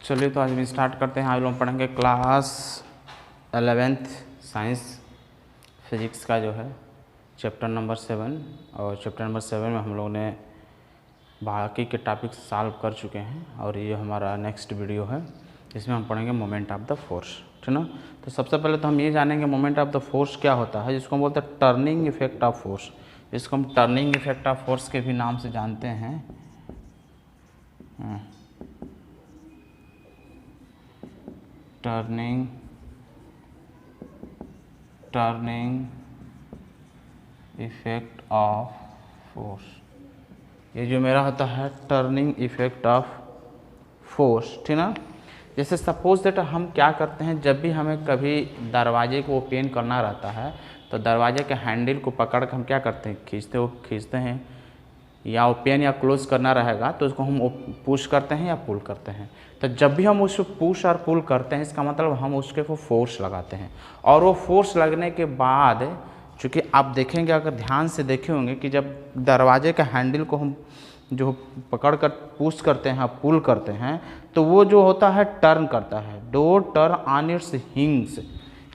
चलिए तो आज भी स्टार्ट करते हैं। आज लोग पढ़ेंगे क्लास 11th साइंस फिजिक्स का जो है चैप्टर नंबर 7। और चैप्टर नंबर 7 में हम लोगों ने बाकी के टॉपिक सॉल्व कर चुके हैं और ये हमारा नेक्स्ट वीडियो है। इसमें हम पढ़ेंगे मोमेंट ऑफ द फोर्स, ठीक ना। तो सबसे पहले तो हम ये जानेंगे मोमेंट ऑफ द फोर्स क्या होता है, जिसको हम बोलते हैं टर्निंग इफेक्ट ऑफ फोर्स। इसको हम टर्निंग इफेक्ट ऑफ फोर्स के भी नाम से जानते हैं। टर्निंग इफेक्ट ऑफ फोर्स, ये जो मेरा होता है टर्निंग इफेक्ट ऑफ फोर्स, ठीक ना। जैसे सपोज दैट हम क्या करते हैं, जब भी हमें कभी दरवाजे को ओपन करना रहता है तो दरवाजे के हैंडल को पकड़ कर हम क्या करते हैं, खींचते हैं, या ओपन या क्लोज करना रहेगा तो उसको हम पुश करते हैं या पुल करते हैं। तो जब भी हम उसको पुश और पुल करते हैं, इसका मतलब हम उसके को फोर्स लगाते हैं। और वो फोर्स लगने के बाद चूँकि आप देखेंगे, अगर ध्यान से देखे होंगे कि जब दरवाजे के हैंडल को हम जो पकड़ कर पुश करते हैं, पुल करते हैं, तो वो जो होता है टर्न करता है। डोर टर्न ऑन इट्स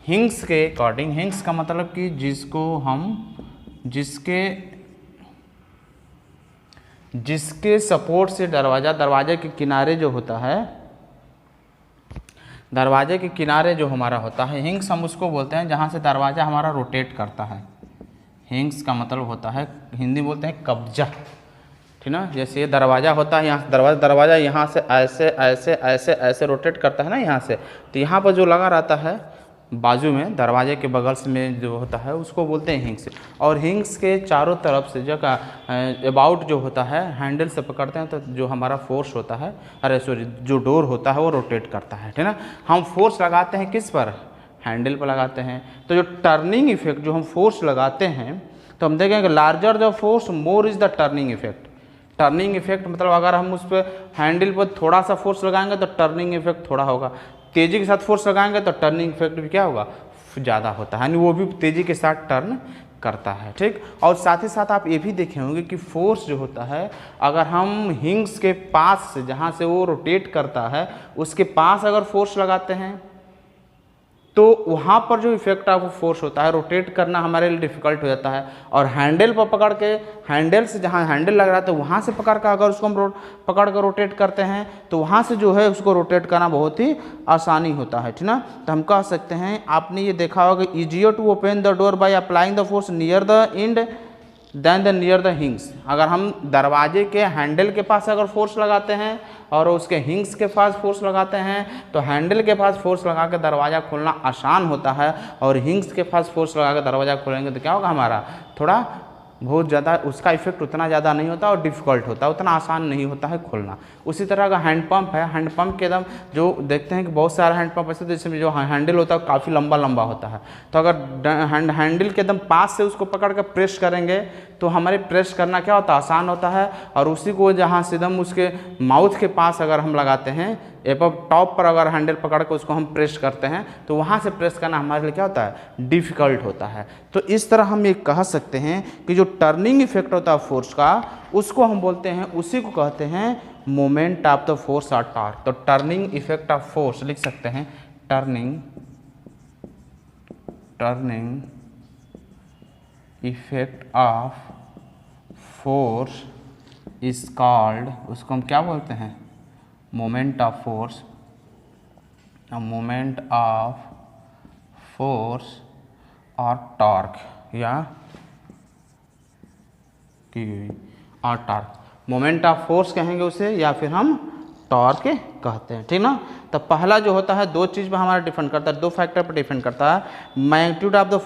हिंग्स के अकॉर्डिंग। हिंग्स का मतलब कि जिसके सपोर्ट से दरवाजे के किनारे जो होता है, दरवाजे के किनारे जो हमारा होता है, हिंग्स हम उसको बोलते हैं जहाँ से दरवाज़ा हमारा रोटेट करता है। हिंग्स का मतलब होता है, हिंदी बोलते हैं कब्जा, ठीक ना। जैसे ये दरवाज़ा होता है, यहाँ दरवाज़ा यहाँ से ऐसे ऐसे ऐसे ऐसे रोटेट करता है ना यहाँ से, तो यहाँ पर जो लगा रहता है बाजू में, दरवाजे के बगल से में जो होता है, उसको बोलते हैं हिंग्स। और हिंग्स के चारों तरफ से जगह अबाउट जो होता है, हैंडल से पकड़ते हैं तो जो हमारा फोर्स होता है, जो डोर होता है वो रोटेट करता है, ठीक ना। हम फोर्स लगाते हैं किस पर, हैंडल पर लगाते हैं। तो जो टर्निंग इफेक्ट जो हम फोर्स लगाते हैं, तो हम देखेंगे larger the force more is the turning effect. Turning effect मतलब अगर हम उस पर हैंडल पर थोड़ा सा फोर्स लगाएंगे तो टर्निंग इफेक्ट थोड़ा होगा, तेज़ी के साथ फोर्स लगाएंगे तो टर्निंग इफेक्ट भी क्या होगा, ज़्यादा होता है, यानी वो भी तेज़ी के साथ टर्न करता है, ठीक। और साथ ही साथ आप ये भी देखे होंगे कि फोर्स जो होता है, अगर हम हिंग्स के पास से, जहाँ से वो रोटेट करता है, उसके पास अगर फोर्स लगाते हैं तो वहाँ पर जो इफेक्ट ऑफ फोर्स होता है, रोटेट करना हमारे लिए डिफ़िकल्ट हो जाता है। और हैंडल पर पकड़ के, हैंडल से जहाँ हैंडल लग रहा है तो वहाँ से पकड़ कर अगर उसको हम पकड़ कर रोटेट करते हैं तो वहाँ से जो है उसको रोटेट करना बहुत ही आसानी होता है, ठीक ना। तो हम कह सकते हैं, आपने ये देखा होगा, easier to open the door by applying the force near the end then the near the hinges. अगर हम दरवाजे के हैंडल के पास अगर फोर्स लगाते हैं और उसके हिंग्स के पास फोर्स लगाते हैं, तो हैंडल के पास फोर्स लगा के दरवाज़ा खोलना आसान होता है, और हिंग्स के पास फोर्स लगा के दरवाज़ा खोलेंगे तो क्या होगा, हमारा थोड़ा बहुत ज़्यादा उसका इफेक्ट उतना ज़्यादा नहीं होता और डिफ़िकल्ट होता है, उतना आसान नहीं होता है खोलना। उसी तरह का हैंडपम्प है, हैंडपम्प के एकदम जो देखते हैं कि बहुत सारा हैंडपम्प ऐसे, तो इसमें जो हैंडल होता है काफ़ी लंबा लंबा होता है, तो अगर हैंडल के एकदम पास से उसको पकड़ कर प्रेस करेंगे तो हमारे प्रेस करना क्या होता है, आसान होता है। और उसी को जहाँ से एकदम उसके माउथ के पास अगर हम लगाते हैं, एपब टॉप पर अगर हैंडल पकड़ कर उसको हम प्रेस करते हैं तो वहाँ से प्रेस करना हमारे लिए क्या होता है, डिफ़िकल्ट होता है। तो इस तरह हम ये कह सकते हैं कि जो टर्निंग इफेक्ट होता है फोर्स का, उसको हम बोलते हैं, उसी को कहते हैं मोमेंट ऑफ द फोर्स और टॉर्क। तो टर्निंग इफेक्ट ऑफ फोर्स लिख सकते हैं, turning effect of force is called, उसको हम क्या बोलते हैं, moment of force. Moment of force और टॉर्क, या और टॉर्क, मोमेंट ऑफ फोर्स कहेंगे उसे, या फिर हम टॉर्क कहते हैं, ठीक ना। तो पहला जो होता है, दो चीज़ पर हमारा डिपेंड करता है, दो फैक्टर पर डिपेंड करता है। मैग्नीट्यूड ऑफ द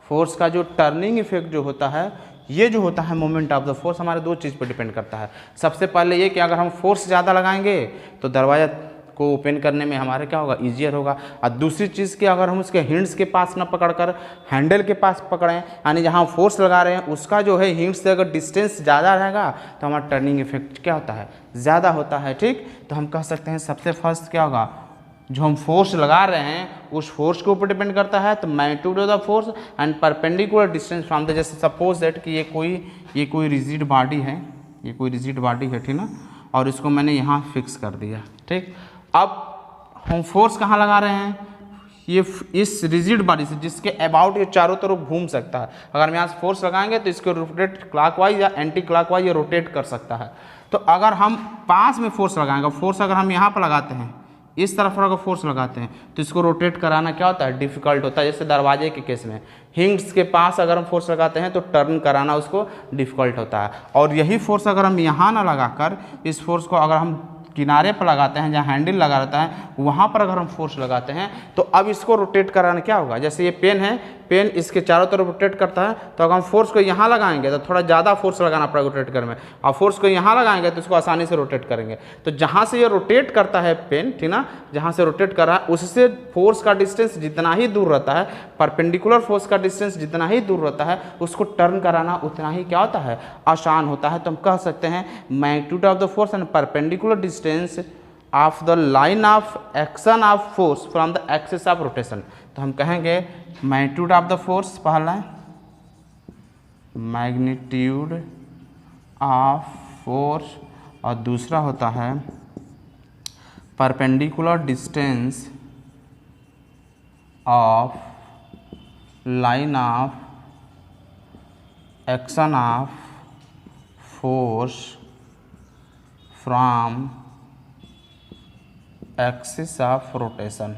फोर्स का जो टर्निंग इफेक्ट जो होता है, ये जो होता है मोमेंट ऑफ द फोर्स, हमारे दो चीज़ पर डिपेंड करता है। सबसे पहले ये कि अगर हम फोर्स ज़्यादा लगाएंगे तो दरवाज़ा को ओपन करने में हमारे क्या होगा, ईजियर होगा। और दूसरी चीज़ कि अगर हम उसके हिंड्स के पास ना पकड़कर हैंडल के पास पकड़ें, यानी जहाँ फोर्स लगा रहे हैं उसका जो है हिंड्स से अगर डिस्टेंस ज़्यादा रहेगा तो हमारा टर्निंग इफेक्ट क्या होता है, ज़्यादा होता है, ठीक। तो हम कह सकते हैं सबसे फर्स्ट क्या होगा, जो हम फोर्स लगा रहे हैं उस फोर्स के ऊपर डिपेंड करता है। तो magnitude of the force and perpendicular distance from the, जैसे सपोज दैट कि ये कोई रिजिड बॉडी है, ठीक ना, और इसको मैंने यहाँ फिक्स कर दिया, ठीक। अब हम फोर्स कहाँ लगा रहे हैं, ये इस रिजिड बॉडी से जिसके अबाउट ये चारों तरफ घूम सकता है। अगर हम यहाँ से फोर्स लगाएंगे तो इसको रोटेट क्लॉकवाइज या एंटी क्लॉकवाइज ये रोटेट कर सकता है। तो अगर हम पास में फोर्स लगाएंगे, फोर्स अगर हम यहाँ पर लगाते हैं, इस तरफ अगर फोर्स लगाते हैं तो इसको रोटेट कराना क्या होता है, डिफिकल्ट होता है। जैसे दरवाजे के केस में हिंग्स के पास अगर हम फोर्स लगाते हैं तो टर्न कराना उसको डिफिकल्ट होता है। और यही फोर्स अगर हम यहाँ ना लगाकर इस फोर्स को अगर हम किनारे पर लगाते हैं जहाँ हैंडल लगा रहता है, वहाँ पर अगर हम फोर्स लगाते हैं तो अब इसको रोटेट कराना क्या होगा, जैसे ये पेन है, पेन इसके चारों तरफ रोटेट करता है, तो अगर हम फोर्स को यहाँ लगाएंगे तो थोड़ा ज़्यादा फोर्स लगाना पड़ेगा रोटेट करने में, और फोर्स को यहाँ लगाएंगे तो इसको आसानी से रोटेट करेंगे। तो जहाँ से ये रोटेट करता है पेन, ठीक ना, जहाँ से रोटेट कर रहा है उससे फोर्स का डिस्टेंस जितना ही दूर रहता है, परपेंडिकुलर फोर्स का डिस्टेंस जितना ही दूर रहता है, उसको टर्न कराना उतना ही क्या होता है, आसान होता है। तो हम कह सकते हैं magnitude of the force and perpendicular distance of the line of action of force from the axis of rotation. तो हम कहेंगे मैग्नीट्यूड ऑफ द फोर्स, पहला मैग्नीट्यूड ऑफ फोर्स, और दूसरा होता है perpendicular distance of line of action of force from axis of rotation.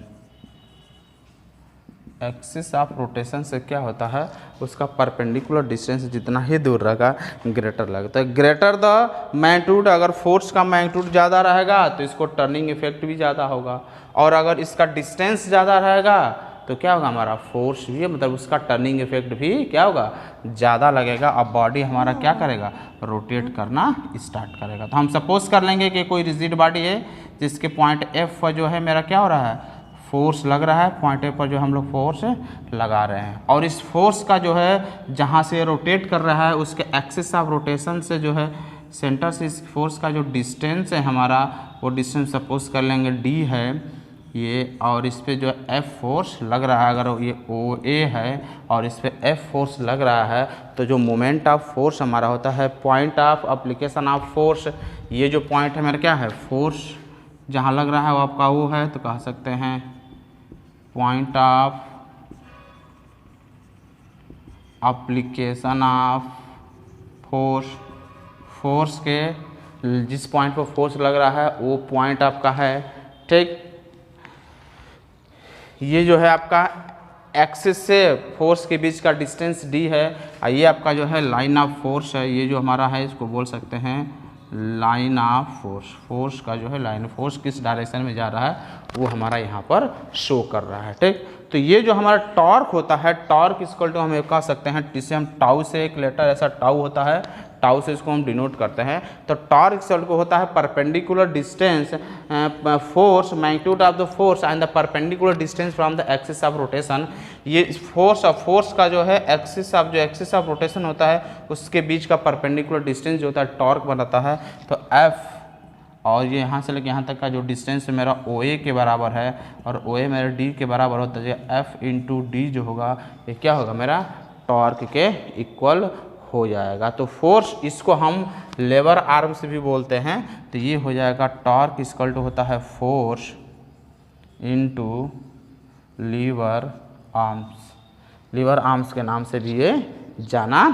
Axis of rotation से क्या होता है, उसका परपेंडिकुलर डिस्टेंस जितना ही दूर रहेगा ग्रेटर लगता है। ग्रेटर द मैग्नीट्यूड, अगर फोर्स का मैग्नीट्यूड ज़्यादा रहेगा तो इसको टर्निंग इफेक्ट भी ज़्यादा होगा, और अगर इसका डिस्टेंस ज़्यादा रहेगा तो क्या होगा, हमारा फोर्स भी मतलब उसका टर्निंग इफेक्ट भी क्या होगा, ज़्यादा लगेगा। अब बॉडी हमारा क्या करेगा, रोटेट करना स्टार्ट करेगा। तो हम सपोज कर लेंगे कि कोई रिजिड बॉडी है जिसके पॉइंट एफ पर जो है मेरा क्या हो रहा है, फोर्स लग रहा है, पॉइंट एफ पर जो हम लोग फोर्स लगा रहे हैं, और इस फोर्स का जो है जहाँ से रोटेट कर रहा है उसके एक्सिस ऑफ रोटेशन से जो है सेंटर से इस फोर्स का जो डिस्टेंस है हमारा, वो डिस्टेंस सपोज कर लेंगे डी है ये, और इस पे जो एफ फोर्स लग रहा है, अगर ये ओ ए है और इस पे एफ फोर्स लग रहा है, तो जो मोमेंट ऑफ फोर्स हमारा होता है point of application of force, ये जो पॉइंट है मेरा क्या है, फोर्स जहाँ लग रहा है वो आपका वो है, तो कह सकते हैं point of application of force. Force के जिस पॉइंट पर फोर्स लग रहा है वो पॉइंट आपका है, ठीक। ये जो है आपका एक्सिस से फोर्स के बीच का डिस्टेंस डी है, ये आपका जो है लाइन ऑफ फोर्स है, ये जो हमारा है इसको बोल सकते हैं लाइन ऑफ फोर्स। फोर्स का जो है लाइन ऑफ फोर्स किस डायरेक्शन में जा रहा है वो हमारा यहाँ पर शो कर रहा है, ठीक। तो ये जो हमारा टॉर्क होता है, टॉर्क इसको तो हम कह सकते हैं, जिसे हम टाउ से एक लेटर ऐसा टाउ होता है, टाउ से इसको हम डिनोट करते हैं। तो टॉर्क इक्वल को होता है perpendicular distance force, magnitude of the force and the perpendicular distance from the axis of rotation. ये फोर्स का जो है एक्सिस ऑफ रोटेशन होता है उसके बीच का परपेंडिकुलर डिस्टेंस जो होता है टॉर्क बनाता है। तो एफ, और ये यहाँ से लेकर यहाँ तक का जो डिस्टेंस मेरा ओ ए के बराबर है, और ओ ए मेरा डी के बराबर होता है, एफ इंटू डी जो होगा ये क्या होगा, मेरा टॉर्क के इक्वल हो जाएगा। तो फोर्स इसको हम लेबर आर्म से भी बोलते हैं, तो ये हो जाएगा टॉर्क इक्वल टू होता है force into lever arms. Lever arms के नाम से भी ये जाना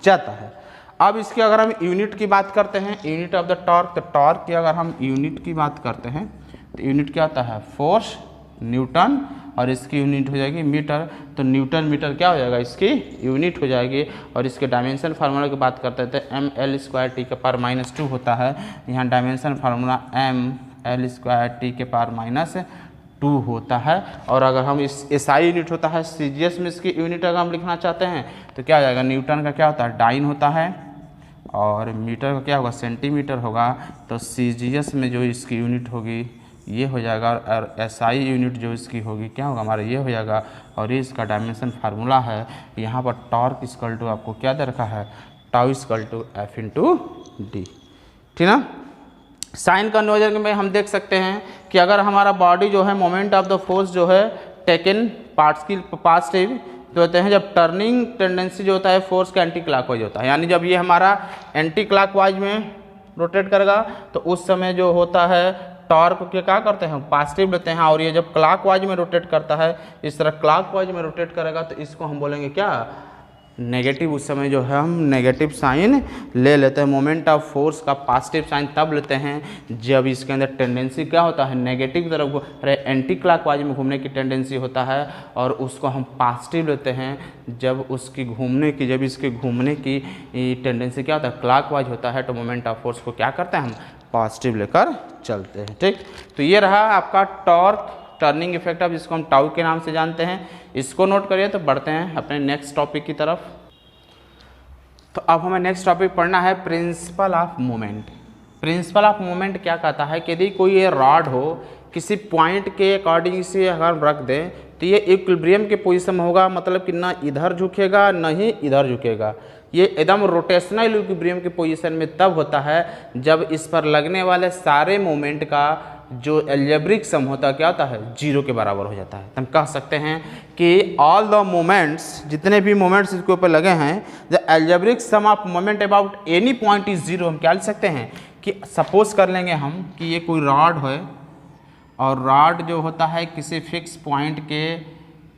जाता है। अब इसकी अगर हम यूनिट की बात करते हैं, यूनिट ऑफ द टॉर्क, तो टॉर्क की अगर हम यूनिट की बात करते हैं तो यूनिट क्या होता है, फोर्स न्यूटन, और इसकी यूनिट हो जाएगी मीटर। तो न्यूटन मीटर क्या हो जाएगा, इसकी यूनिट हो जाएगी। और इसके डायमेंशन फार्मूला की बात करते हैं तो एम एल स्क्वायर टी के पावर -2 होता है। यहाँ dimension formula M L square T के पावर -2 होता है। और अगर हम इस एसआई यूनिट होता है, सीजीएस में इसकी यूनिट अगर हम लिखना चाहते हैं तो क्या हो जाएगा, न्यूटन का क्या होता है, डाइन होता है, और मीटर का क्या होगा, सेंटीमीटर होगा। तो सीजीएस में जो इसकी यूनिट होगी ये हो जाएगा, और एसआई यूनिट जो इसकी होगी क्या होगा हमारा, ये हो जाएगा। और ये इसका डायमेंशन फार्मूला है। यहाँ पर टॉर्क इक्वल टू आपको क्या दे रखा है, tau equal to F into D, ठीक ना। साइन कन्वर्जन में हम देख सकते हैं कि अगर हमारा बॉडी जो है मोमेंट ऑफ द फोर्स जो है टेकन पार्ट्स तो होते हैं जब टर्निंग टेंडेंसी जो होता है फोर्स का एंटी क्लॉकवाइज होता है, यानी जब ये हमारा एंटी क्लॉकवाइज में रोटेट करेगा तो उस समय जो होता है टॉर्क को क्या करते हैं, पॉजिटिव लेते हैं। और ये जब क्लॉकवाइज में रोटेट करता है, इस तरह क्लॉकवाइज में रोटेट करेगा, तो इसको हम बोलेंगे क्या, नेगेटिव। उस समय जो है हम नेगेटिव साइन ले लेते हैं। मोमेंट ऑफ फोर्स का पॉजिटिव साइन तब लेते हैं जब इसके अंदर टेंडेंसी क्या होता है, नेगेटिव तरफ, एंटी क्लॉकवाइज में घूमने की टेंडेंसी होता है, और उसको हम पॉजिटिव लेते हैं जब उसकी घूमने की, जब इसके घूमने की टेंडेंसी क्या होता है, क्लॉकवाइज होता है, तो मोमेंट ऑफ फोर्स को क्या करते हैं, हम पॉजिटिव लेकर चलते हैं। ठीक, तो ये रहा आपका टॉर्क टर्निंग इफेक्ट, अब जिसको हम टाउ के नाम से जानते हैं, इसको नोट करिए। तो बढ़ते हैं अपने नेक्स्ट टॉपिक की तरफ। तो अब हमें नेक्स्ट टॉपिक पढ़ना है principle of moment. Principle of moment क्या कहता है कि यदि कोई ये रॉड हो, किसी पॉइंट के अकॉर्डिंग से अगर रख दें, तो ये इक्विलिब्रियम के पोजीशन में होगा, मतलब कि ना इधर झुकेगा ना ही इधर झुकेगा। ये एकदम रोटेशनल इक्विलिब्रियम के पोजीशन में तब होता है जब इस पर लगने वाले सारे मोमेंट का जो अलजेब्रिक सम होता है क्या होता है, जीरो के बराबर हो जाता है। तो हम कह सकते हैं कि ऑल द मोमेंट्स, जितने भी मोमेंट्स इसके ऊपर लगे हैं, the algebraic sum of moment about any point is zero. हम क्या लिख सकते हैं कि सपोज कर लेंगे हम कि ये कोई रॉड है, और रॉड जो होता है किसी फिक्स पॉइंट के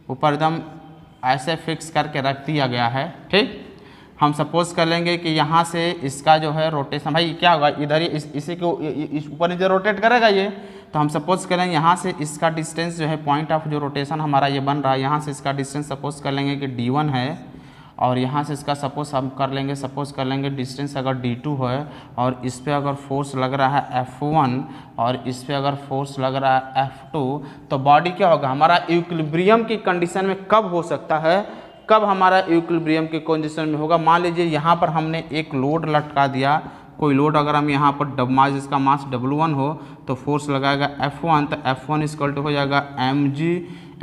ऊपर एकदम ऐसे फिक्स करके रख दिया गया है। ठीक, हम सपोज कर लेंगे कि यहाँ से इसका जो है रोटेशन, भाई क्या होगा, इधर ही इसी को इस ऊपर नीचे रोटेट करेगा ये। तो हम सपोज करेंगे यहाँ से इसका डिस्टेंस जो है, पॉइंट ऑफ जो रोटेशन हमारा ये बन रहा है, यहाँ से इसका डिस्टेंस सपोज कर लेंगे कि d1 है, और यहाँ से इसका सपोज हम कर लेंगे, सपोज कर लेंगे डिस्टेंस अगर d2 है, और इस पर अगर फोर्स लग रहा है F1 और इस पर अगर फोर्स लग रहा है F2, तो बॉडी क्या होगा, हमारा इक्विलिब्रियम की कंडीशन में कब हो सकता है, कब हमारा इक्विलिब्रियम के कंडीशन में होगा। मान लीजिए यहाँ पर हमने एक लोड लटका दिया, कोई लोड अगर हम यहाँ पर मास, इसका मास W1 हो, तो फोर्स लगाएगा F1, तो F1 इक्वल टू हो जाएगा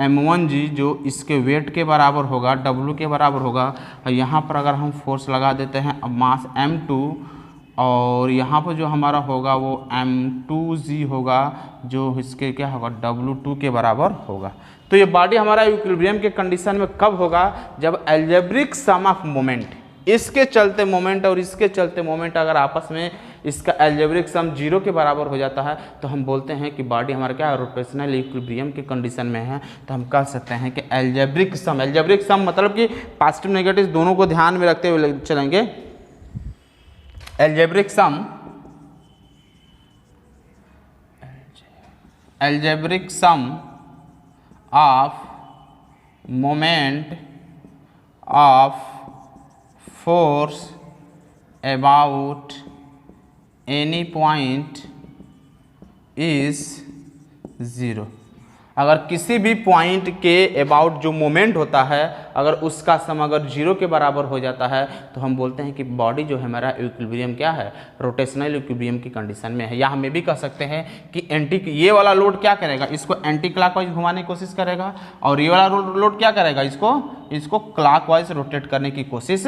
m1g, जो इसके वेट के बराबर होगा, W के बराबर होगा। और यहाँ पर अगर हम फोर्स लगा देते हैं अब मास m2, और यहाँ पर जो हमारा होगा वो m2g होगा, जो इसके क्या होगा, W2 के बराबर होगा। तो ये बॉडी हमारा इक्विलिब्रियम के कंडीशन में कब होगा, जब अलजेब्रिक सम ऑफ मोमेंट, इसके चलते मोमेंट और इसके चलते मोमेंट अगर आपस में इसका अलजेब्रिक सम जीरो के बराबर हो जाता है, तो हम बोलते हैं कि बॉडी हमारा क्या है, रोटेशनल इक्विलिब्रियम के कंडीशन में है। तो हम कह सकते हैं कि अलजेब्रिक सम मतलब कि पॉजिटिव नेगेटिव दोनों को ध्यान में रखते हुए चलेंगे। Algebraic sum of moment of force about any point is zero। अगर किसी भी पॉइंट के अबाउट जो मोमेंट होता है, अगर उसका सम अगर जीरो के बराबर हो जाता है, तो हम बोलते हैं कि बॉडी जो है हमारा इक्विलिब्रियम क्या है, रोटेशनल इक्विलिब्रियम की कंडीशन में है। या हम ये भी कह सकते हैं कि ये वाला लोड क्या करेगा, इसको एंटी क्लॉकवाइज घुमाने की कोशिश करेगा, और ये वाला लोड क्या करेगा, इसको क्लॉकवाइज रोटेट करने की कोशिश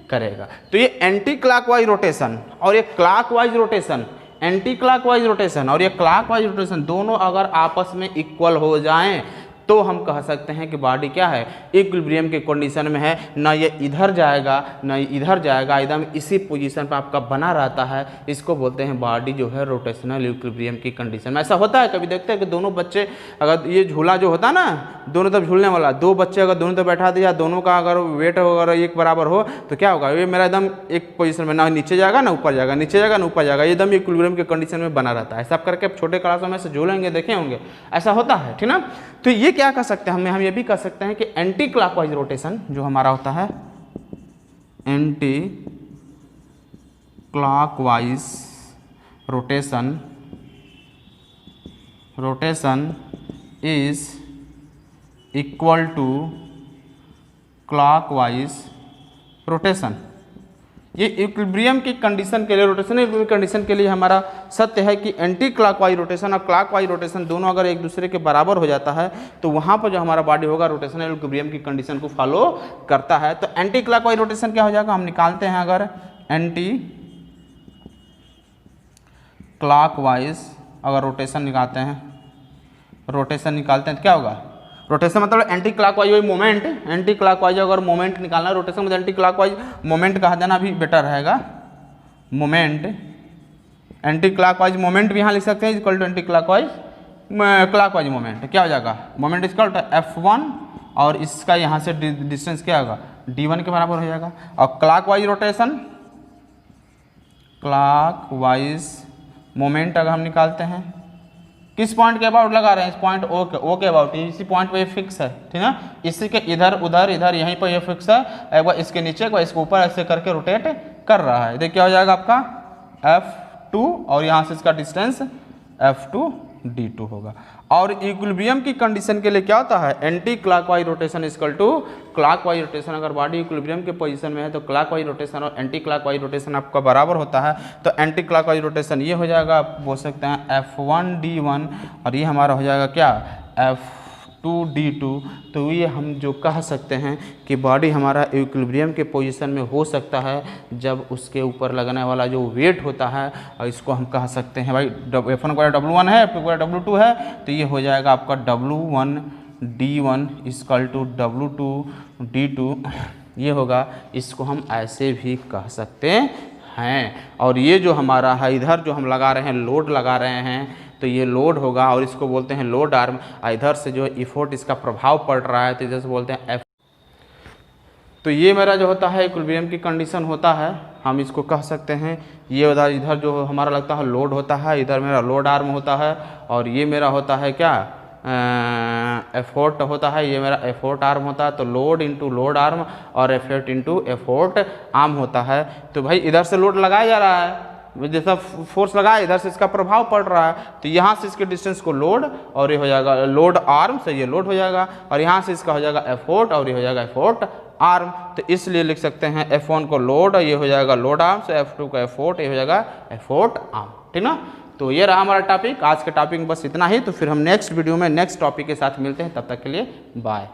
करेगा। तो ये एंटी क्लॉकवाइज रोटेशन और ये clockwise rotation, anti clockwise rotation और ये क्लॉकवाइज रोटेशन दोनों अगर आपस में इक्वल हो जाएं, तो हम कह सकते हैं कि बॉडी क्या है, इक्विलिब्रियम के कंडीशन में है। ना ये इधर जाएगा ना इधर जाएगा, एकदम इसी पोजीशन पर आपका बना रहता है। इसको बोलते हैं बॉडी जो है रोटेशनल इक्विलिब्रियम की कंडीशन में। ऐसा होता है कभी देखते हैं कि दोनों बच्चे, अगर ये झूला जो होता है ना दोनों तरफ झूलने वाला, दो बच्चे अगर दोनों तरफ बैठा दिया, दोनों का अगर वेट अगर एक बराबर हो, तो क्या होगा, ये मेरा एकदम एक पोजीशन में, ना नीचे जाएगा ना ऊपर जाएगा, नीचे जाएगा ना ऊपर जाएगा, एकदम इक्विलिब्रियम के कंडीशन में बना रहता है। ऐसा करके छोटे क्लासों में से झूलेंगे देखे होंगे, ऐसा होता है, ठीक ना। तो ये क्या कह सकते हैं, हम ये भी कह सकते हैं कि एंटी क्लॉकवाइज रोटेशन जो हमारा होता है, anti clockwise rotation is equal to clockwise rotation. ये इक्विलिब्रियम की कंडीशन के लिए, रोटेशनल कंडीशन के लिए हमारा सत्य है कि एंटी क्लॉकवाइज रोटेशन और क्लॉकवाइज रोटेशन दोनों अगर एक दूसरे के बराबर हो जाता है, तो वहाँ पर जो हमारा बॉडी होगा रोटेशनल इक्विलिब्रियम की कंडीशन को फॉलो करता है। तो एंटी क्लॉकवाइज रोटेशन क्या हो जाएगा, हम निकालते हैं, अगर एंटी क्लॉकवाइज अगर रोटेशन निकालते हैं तो क्या होगा, रोटेशन मतलब एंटी क्लॉकवाइज वही मोमेंट, एंटी क्लॉकवाइज अगर मोमेंट निकालना है, रोटेशन मतलब एंटी क्लॉकवाइज मोमेंट कहा देना भी बेटर रहेगा, मोमेंट एंटी क्लॉकवाइज मोमेंट भी यहाँ लिख सकते हैं equal to anti clockwise moment. क्या हो जाएगा, मोमेंट इक्वल टू F1 और इसका यहाँ से डिस्टेंस क्या होगा, D1 के बराबर हो जाएगा। और क्लॉकवाइज रोटेशन, क्लॉकवाइज मोमेंट अगर हम निकालते हैं किस पॉइंट के अबाउट लगा रहे हैं, इस पॉइंट ओ के अबाउट, इसी पॉइंट पे ये फिक्स है, ठीक है। इसी के इधर उधर इधर यहीं पर ये फिक्स है, एक बार इसके नीचे एक बार इसके ऊपर ऐसे करके रोटेट कर रहा है। देखिए क्या हो जाएगा आपका F2 और यहाँ से इसका डिस्टेंस F2 D2 होगा। और इक्विलिब्रियम की कंडीशन के लिए क्या होता है, anti clockwise rotation equal to clockwise rotation. अगर बॉडी इक्विलिब्रियम के पोजीशन में है तो क्लॉकवाइज रोटेशन और एंटी क्लॉकवाइज रोटेशन आपका बराबर होता है। तो एंटी क्लॉकवाइज रोटेशन ये हो जाएगा, आप बोल सकते हैं F1 D1 और ये हमारा हो जाएगा क्या F2 D2। तो ये हम जो कह सकते हैं कि बॉडी हमारा इक्विलिब्रियम के पोजीशन में हो सकता है जब उसके ऊपर लगने वाला जो वेट होता है, और इसको हम कह सकते हैं भाई F1 का W1 है, F2 का W2 है, तो ये हो जाएगा आपका W1 D1 equal to W2 D2 ये होगा। इसको हम ऐसे भी कह सकते हैं। और ये जो हमारा है इधर जो हम लगा रहे हैं, लोड लगा रहे हैं, तो ये लोड होगा और इसको बोलते हैं लोड आर्म। इधर से जो इफोर्ट इसका प्रभाव पड़ रहा है तो इधर से बोलते हैं F। तो ये मेरा जो होता है इक्विलिब्रियम की कंडीशन होता है, हम इसको कह सकते हैं। ये इधर जो हमारा लगता है लोड होता है, इधर मेरा लोड आर्म होता है, और ये मेरा होता है क्या एफोर्ट होता है, ये मेरा एफोर्ट आर्म होता है। तो लोड इंटू लोड आर्म और एफर्ट इंटू एफोर्ट आर्म होता है। तो भाई इधर से लोड लगाया जा रहा है, जैसा फोर्स लगा इधर से इसका प्रभाव पड़ रहा है, तो यहाँ से इसके डिस्टेंस को लोड और ये हो जाएगा लोड आर्म से ये लोड हो जाएगा, और यहाँ से इसका हो जाएगा एफोर्ट और ये हो जाएगा एफोर्ट आर्म। तो इसलिए लिख सकते हैं F1 को लोड, ये हो जाएगा लोड आर्म से, F2 का एफोर्ट, ये हो जाएगा एफोर्ट आर्म, ठीक ना। तो ये रहा हमारा टॉपिक। आज के टॉपिक में बस इतना ही। तो फिर हम नेक्स्ट वीडियो में नेक्स्ट टॉपिक के साथ मिलते हैं, तब तक के लिए बाय।